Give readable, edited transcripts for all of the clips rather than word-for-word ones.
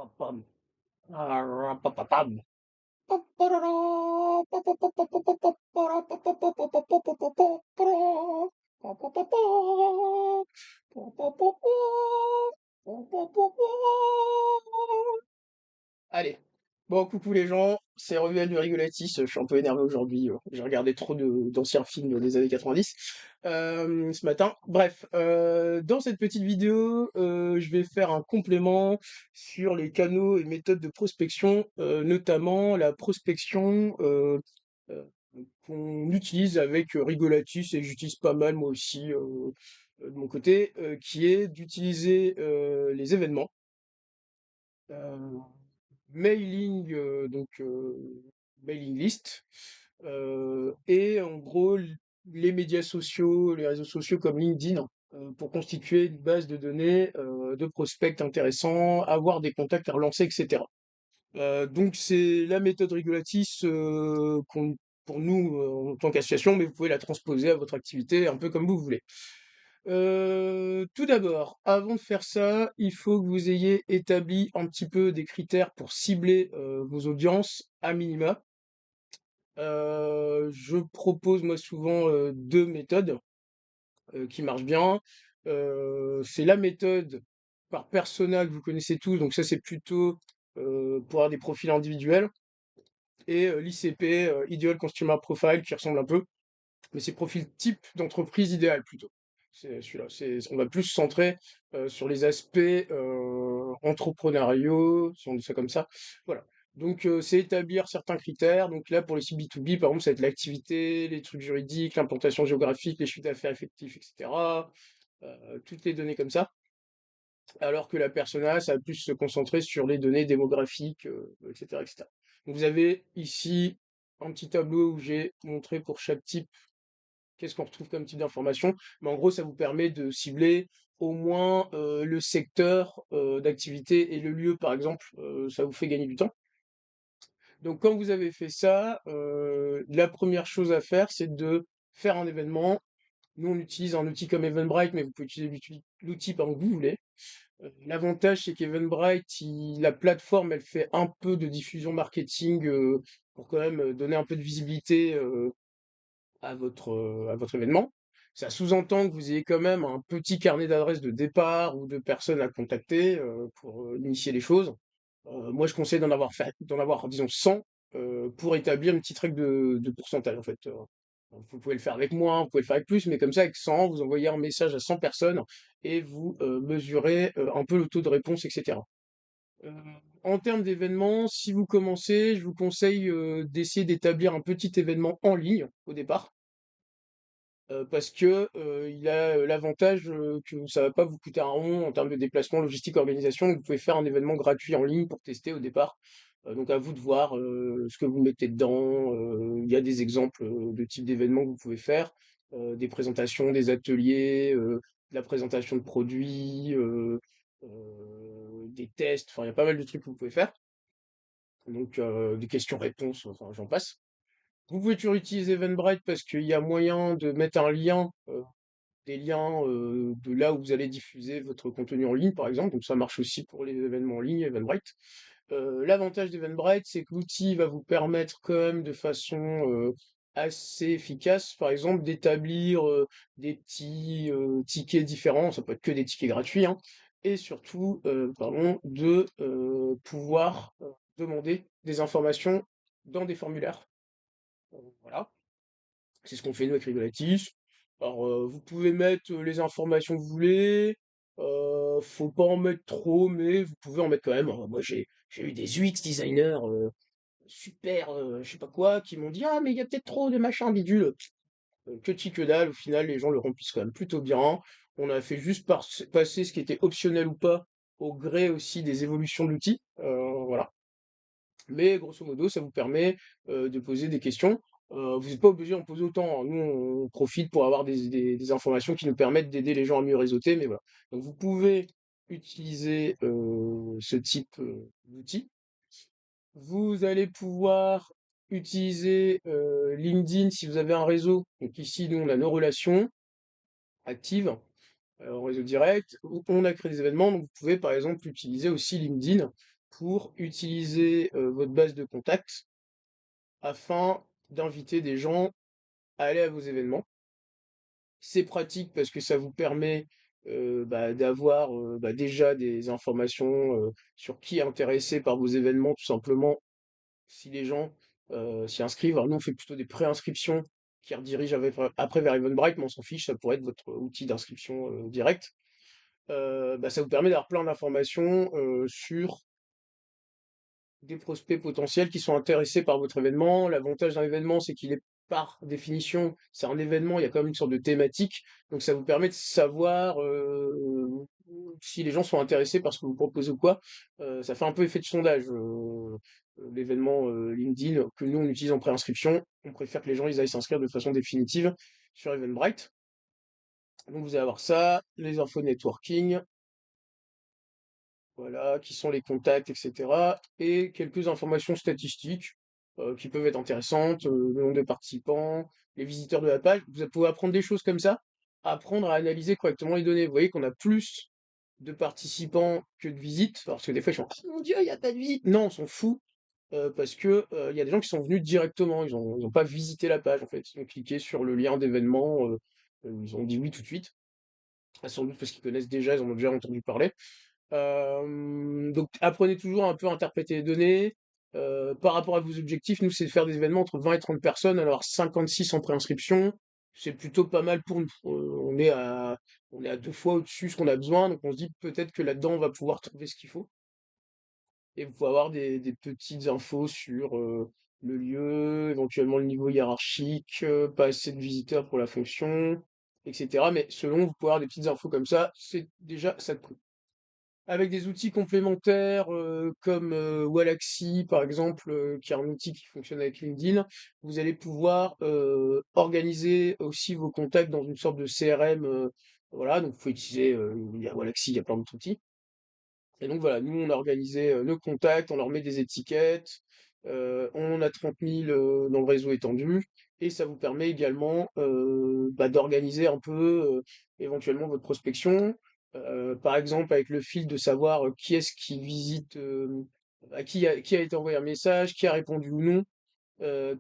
Pam, pam. Paparara, papapapapapapara, papapapapapapapara, papapapa, papapapa, papapapa. Allez. Bon, coucou les gens, c'est Ruel du Rigolatis. Je suis un peu énervé aujourd'hui. J'ai regardé trop d'anciens films des années 90 ce matin. Bref, dans cette petite vidéo, je vais faire un complément sur les canaux et méthodes de prospection, notamment la prospection qu'on utilise avec Rigolatis et que j'utilise pas mal moi aussi de mon côté, qui est d'utiliser les événements. euh, Mailing, mailing list, et en gros les médias sociaux, les réseaux sociaux comme LinkedIn, pour constituer une base de données de prospects intéressants, avoir des contacts à relancer, etc. Donc c'est la méthode Rigolatis pour nous en tant qu'association, mais vous pouvez la transposer à votre activité un peu comme vous voulez. Tout d'abord, avant de faire ça, il faut que vous ayez établi un petit peu des critères pour cibler vos audiences à minima. Je propose moi souvent deux méthodes qui marchent bien. C'est la méthode par persona que vous connaissez tous, donc ça c'est plutôt pour avoir des profils individuels, et l'ICP, Ideal Customer Profile, qui ressemble un peu, mais c'est profil type d'entreprise idéale plutôt. C'est celui-là. On va plus se centrer sur les aspects entrepreneuriaux, si on dit ça comme ça. Voilà. Donc, c'est établir certains critères. Donc là, pour les sites B2B, par exemple, ça va être l'activité, les trucs juridiques, l'implantation géographique, les chiffres d'affaires effectifs, etc. Toutes les données comme ça. Alors que la persona, ça va plus se concentrer sur les données démographiques, etc., etc. Donc, vous avez ici un petit tableau où j'ai montré pour chaque type qu'est-ce qu'on retrouve comme type d'information? Mais en gros, ça vous permet de cibler au moins le secteur d'activité et le lieu, par exemple. Ça vous fait gagner du temps. Donc, quand vous avez fait ça, la première chose à faire, c'est de faire un événement. Nous, on utilise un outil comme Eventbrite, mais vous pouvez utiliser l'outil pendant que vous voulez. L'avantage, c'est qu'Eventbrite, la plateforme, elle fait un peu de diffusion marketing pour quand même donner un peu de visibilité à votre événement. Ça sous-entend que vous ayez quand même un petit carnet d'adresses de départ ou de personnes à contacter pour initier les choses. Moi, je conseille d'en avoir, disons, 100 pour établir une petite règle de pourcentage, en fait. Vous pouvez le faire avec moins, vous pouvez le faire avec plus, mais comme ça, avec 100, vous envoyez un message à 100 personnes et vous mesurez un peu le taux de réponse, etc. Euh, En termes d'événements, si vous commencez, je vous conseille d'essayer d'établir un petit événement en ligne au départ parce que il a l'avantage que ça va pas vous coûter un rond en termes de déplacement, logistique, organisation. Donc vous pouvez faire un événement gratuit en ligne pour tester au départ. Donc à vous de voir ce que vous mettez dedans. Il y a des exemples de types d'événements que vous pouvez faire, des présentations, des ateliers, de la présentation de produits, des tests. Enfin, il y a pas mal de trucs que vous pouvez faire. Donc des questions-réponses, enfin j'en passe. Vous pouvez toujours utiliser Eventbrite parce qu'il y a moyen de mettre un lien des liens de là où vous allez diffuser votre contenu en ligne, par exemple. Donc ça marche aussi pour les événements en ligne, Eventbrite. L'avantage d'Eventbrite, c'est que l'outil va vous permettre quand même de façon assez efficace, par exemple, d'établir des petits tickets différents. Ça peut être que des tickets gratuits, hein, et surtout, pardon, de pouvoir demander des informations dans des formulaires. Voilà. C'est ce qu'on fait nous avec Rigolatis. Alors, vous pouvez mettre les informations que vous voulez. Faut pas en mettre trop, mais vous pouvez en mettre quand même. Moi, j'ai eu des UX designers super, je sais pas quoi, qui m'ont dit ah mais il y a peut-être trop de machin bidule. Que ti que dalle. Au final, les gens le remplissent quand même plutôt bien. On a fait juste passer ce qui était optionnel ou pas au gré aussi des évolutions de l'outil. Voilà. Mais grosso modo, ça vous permet de poser des questions. Vous n'êtes pas obligé d'en poser autant, hein. Nous, on profite pour avoir des informations qui nous permettent d'aider les gens à mieux réseauter, mais voilà. Donc vous pouvez utiliser ce type d'outil. Vous allez pouvoir utiliser LinkedIn si vous avez un réseau. Donc ici, nous, on a nos relations actives en réseau direct. On a créé des événements, donc vous pouvez par exemple utiliser aussi LinkedIn pour utiliser votre base de contacts afin d'inviter des gens à aller à vos événements. C'est pratique parce que ça vous permet d'avoir déjà des informations sur qui est intéressé par vos événements, tout simplement, si les gens s'y inscrivent. Alors nous, on fait plutôt des préinscriptions qui redirigent après vers Eventbrite, mais on s'en fiche, ça pourrait être votre outil d'inscription direct. Ça vous permet d'avoir plein d'informations sur des prospects potentiels qui sont intéressés par votre événement. L'avantage d'un événement, c'est qu'il est par définition, c'est un événement, il y a quand même une sorte de thématique. Donc ça vous permet de savoir si les gens sont intéressés par ce que vous proposez ou quoi. Ça fait un peu effet de sondage. L'événement LinkedIn que nous on utilise en préinscription, on préfère que les gens ils aillent s'inscrire de façon définitive sur Eventbrite. Donc vous allez avoir ça, les infos networking, voilà, qui sont les contacts, etc. Et quelques informations statistiques qui peuvent être intéressantes, le nombre de participants, les visiteurs de la page. Vous pouvez apprendre des choses comme ça, apprendre à analyser correctement les données. Vous voyez qu'on a plus de participants que de visites, parce que des fois ils sont «Oh mon Dieu, il n'y a pas de visite!» Non, on s'en fout, parce que il y a des gens qui sont venus directement, ils ont pas visité la page en fait, ils ont cliqué sur le lien d'événement, ils ont dit oui tout de suite, sans doute parce qu'ils connaissent déjà, ils en ont déjà entendu parler. Donc apprenez toujours un peu à interpréter les données. Par rapport à vos objectifs, nous, c'est de faire des événements entre 20 et 30 personnes. Alors 56 en préinscription, c'est plutôt pas mal pour nous. On est à 2 fois au-dessus de ce qu'on a besoin, donc on se dit peut-être que là-dedans, on va pouvoir trouver ce qu'il faut. Et vous pouvez avoir des petites infos sur le lieu, éventuellement le niveau hiérarchique, pas assez de visiteurs pour la fonction, etc. Mais selon, vous pouvez avoir des petites infos comme ça, c'est déjà ça de prix. Avec des outils complémentaires comme Wallaxy par exemple, qui est un outil qui fonctionne avec LinkedIn, vous allez pouvoir organiser aussi vos contacts dans une sorte de CRM. Voilà, donc vous pouvez utiliser, il y a Wallaxy, il y a plein d'autres outils. Et donc voilà, nous on a organisé nos contacts, on leur met des étiquettes, on a 30 000 dans le réseau étendu, et ça vous permet également d'organiser un peu éventuellement votre prospection. Par exemple, avec le fil de savoir qui est-ce qui visite, qui a été envoyé un message, qui a répondu ou non,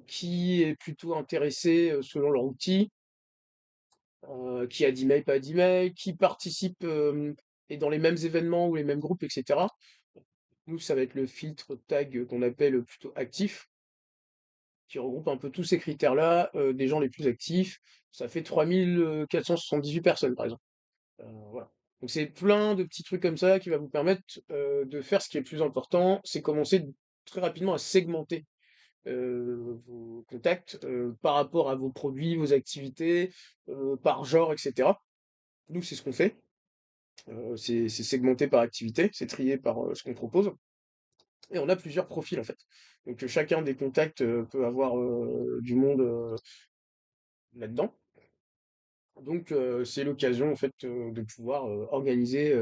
qui est plutôt intéressé selon leur outil, qui a d'email, pas d'email, qui participe et dans les mêmes événements ou les mêmes groupes, etc. Nous, ça va être le filtre tag qu'on appelle plutôt actif, qui regroupe un peu tous ces critères-là, des gens les plus actifs. Ça fait 3478 personnes, par exemple. Voilà. Donc c'est plein de petits trucs comme ça qui va vous permettre de faire ce qui est le plus important, c'est commencer très rapidement à segmenter vos contacts par rapport à vos produits, vos activités, par genre, etc. Nous, c'est ce qu'on fait. C'est segmenté par activité, c'est trié par ce qu'on propose. Et on a plusieurs profils en fait. Donc chacun des contacts peut avoir du monde là-dedans. Donc c'est l'occasion en fait de pouvoir organiser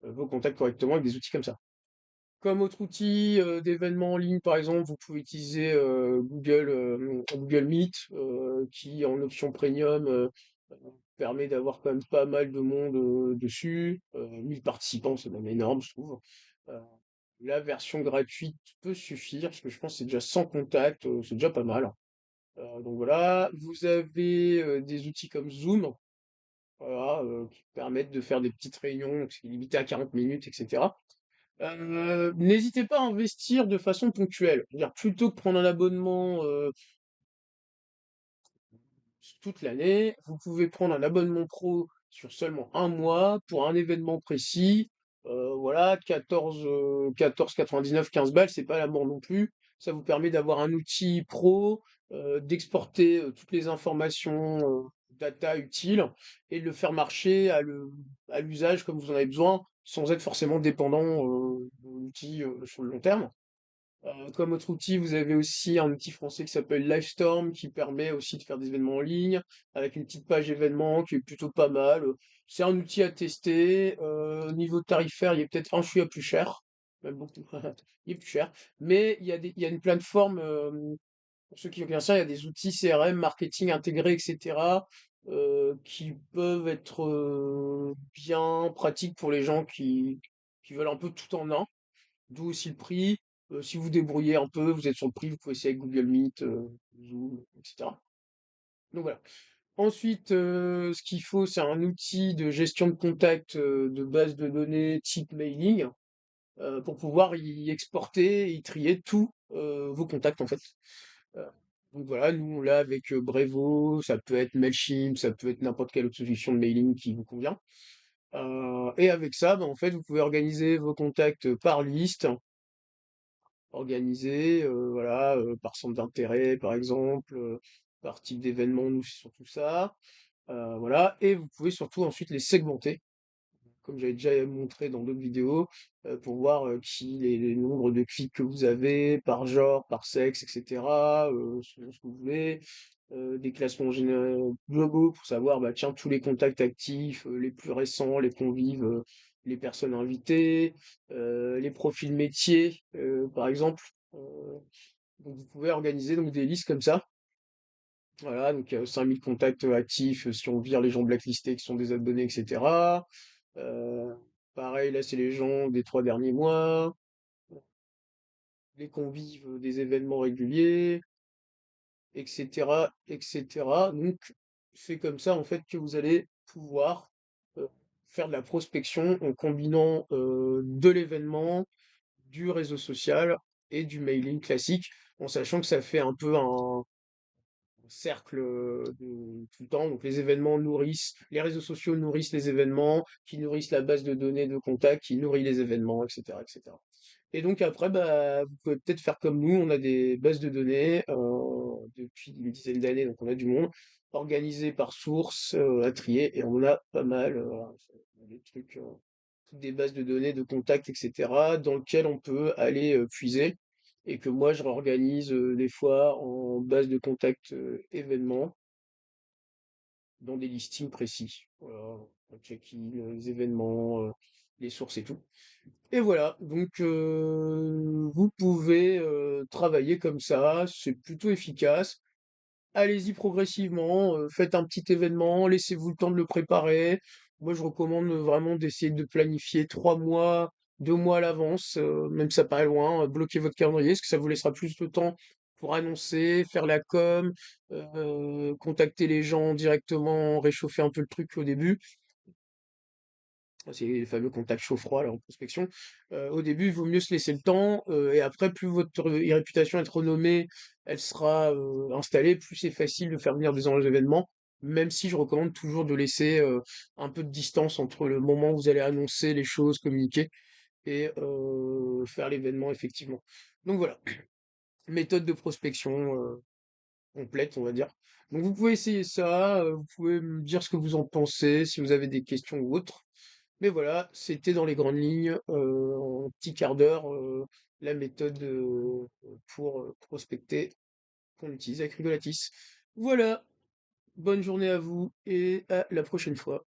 vos contacts correctement avec des outils comme ça. Comme autre outil d'événement en ligne, par exemple, vous pouvez utiliser Google Meet, qui en option premium permet d'avoir quand même pas mal de monde dessus. 1000 participants, c'est même énorme, je trouve. Euh, la version gratuite peut suffire, parce que je pense que c'est déjà sans contact, c'est déjà pas mal. Donc voilà, vous avez des outils comme Zoom, voilà, qui permettent de faire des petites réunions, donc c'est limité à 40 minutes, etc. N'hésitez pas à investir de façon ponctuelle. C'est-à-dire, plutôt que prendre un abonnement toute l'année, vous pouvez prendre un abonnement pro sur seulement un mois pour un événement précis. Voilà, 14,99, 15 balles, c'est pas la mort non plus. Ça vous permet d'avoir un outil pro, d'exporter toutes les informations, data utiles et de le faire marcher à l'usage comme vous en avez besoin, sans être forcément dépendant de l'outil sur le long terme. Comme autre outil, vous avez aussi un outil français qui s'appelle Livestorm qui permet aussi de faire des événements en ligne avec une petite page événement qui est plutôt pas mal. C'est un outil à tester. Niveau tarifaire, il est peut-être un chouïa plus cher. Même beaucoup. Il est plus cher. Mais il y a une plateforme, pour ceux qui ont bien ça, il y a des outils CRM, marketing intégrés, etc. Qui peuvent être bien pratiques pour les gens qui veulent un peu tout en un. d'où aussi le prix. Si vous débrouillez un peu, vous êtes sur le prix, vous pouvez essayer avec Google Meet, Zoom, etc. Donc voilà. Ensuite, ce qu'il faut, c'est un outil de gestion de contact, de base de données type mailing, pour pouvoir y exporter, y trier tous vos contacts en fait. Euh, donc voilà, nous on l'a avec Brevo, ça peut être Mailchimp, ça peut être n'importe quelle autre solution de mailing qui vous convient. Et avec ça, en fait, vous pouvez organiser vos contacts par liste, organiser, voilà, par centre d'intérêt par exemple, par type d'événement, nous c'est surtout ça. Voilà, et vous pouvez surtout ensuite les segmenter comme j'avais déjà montré dans d'autres vidéos, pour voir les nombres de clics que vous avez par genre, par sexe, etc., selon ce que vous voulez, des classements globaux pour savoir, bah, tiens, tous les contacts actifs, les plus récents, les convives, les personnes invitées, les profils métiers, par exemple. Donc vous pouvez organiser donc des listes comme ça. Voilà, donc 5000 contacts actifs si on vire les gens blacklistés qui sont des abonnés, etc. Euh, Pareil, là, c'est les gens des 3 derniers mois, les convives des événements réguliers, etc., etc. Donc, c'est comme ça, en fait, que vous allez pouvoir euh, faire de la prospection en combinant de l'événement, du réseau social et du mailing classique, en sachant que ça fait un peu un cercle de tout le temps. Donc les événements nourrissent, les réseaux sociaux nourrissent les événements, qui nourrissent la base de données de contact, qui nourrit les événements, etc., etc. Et donc après, bah, vous pouvez peut-être faire comme nous, on a des bases de données depuis une dizaine d'années, donc on a du monde, organisé par source, à trier, et on en a pas mal, voilà, des trucs, toutes des bases de données de contacts, etc., dans lesquelles on peut aller puiser et que moi je réorganise des fois en base de contact événements dans des listings précis. Voilà, un check-in, les événements, les sources et tout. Et voilà, donc vous pouvez travailler comme ça, c'est plutôt efficace. Allez-y progressivement, faites un petit événement, laissez-vous le temps de le préparer. Moi, je recommande vraiment d'essayer de planifier 3 mois, 2 mois à l'avance, même si ça paraît loin, bloquez votre calendrier, parce que ça vous laissera plus de temps pour annoncer, faire la com, contacter les gens directement, réchauffer un peu le truc au début. C'est les fameux contacts chaud-froid là, en prospection. Au début, il vaut mieux se laisser le temps, et après, plus votre réputation est renommée, elle sera installée, plus c'est facile de faire venir des gens aux événements, même si je recommande toujours de laisser un peu de distance entre le moment où vous allez annoncer les choses, communiquer, et faire l'événement effectivement. Donc voilà, méthode de prospection complète, on va dire. Donc vous pouvez essayer ça, vous pouvez me dire ce que vous en pensez, si vous avez des questions ou autres. Mais voilà, c'était dans les grandes lignes, en petit quart d'heure, la méthode pour prospecter qu'on utilise avec Rigolatis. Voilà, bonne journée à vous et à la prochaine fois.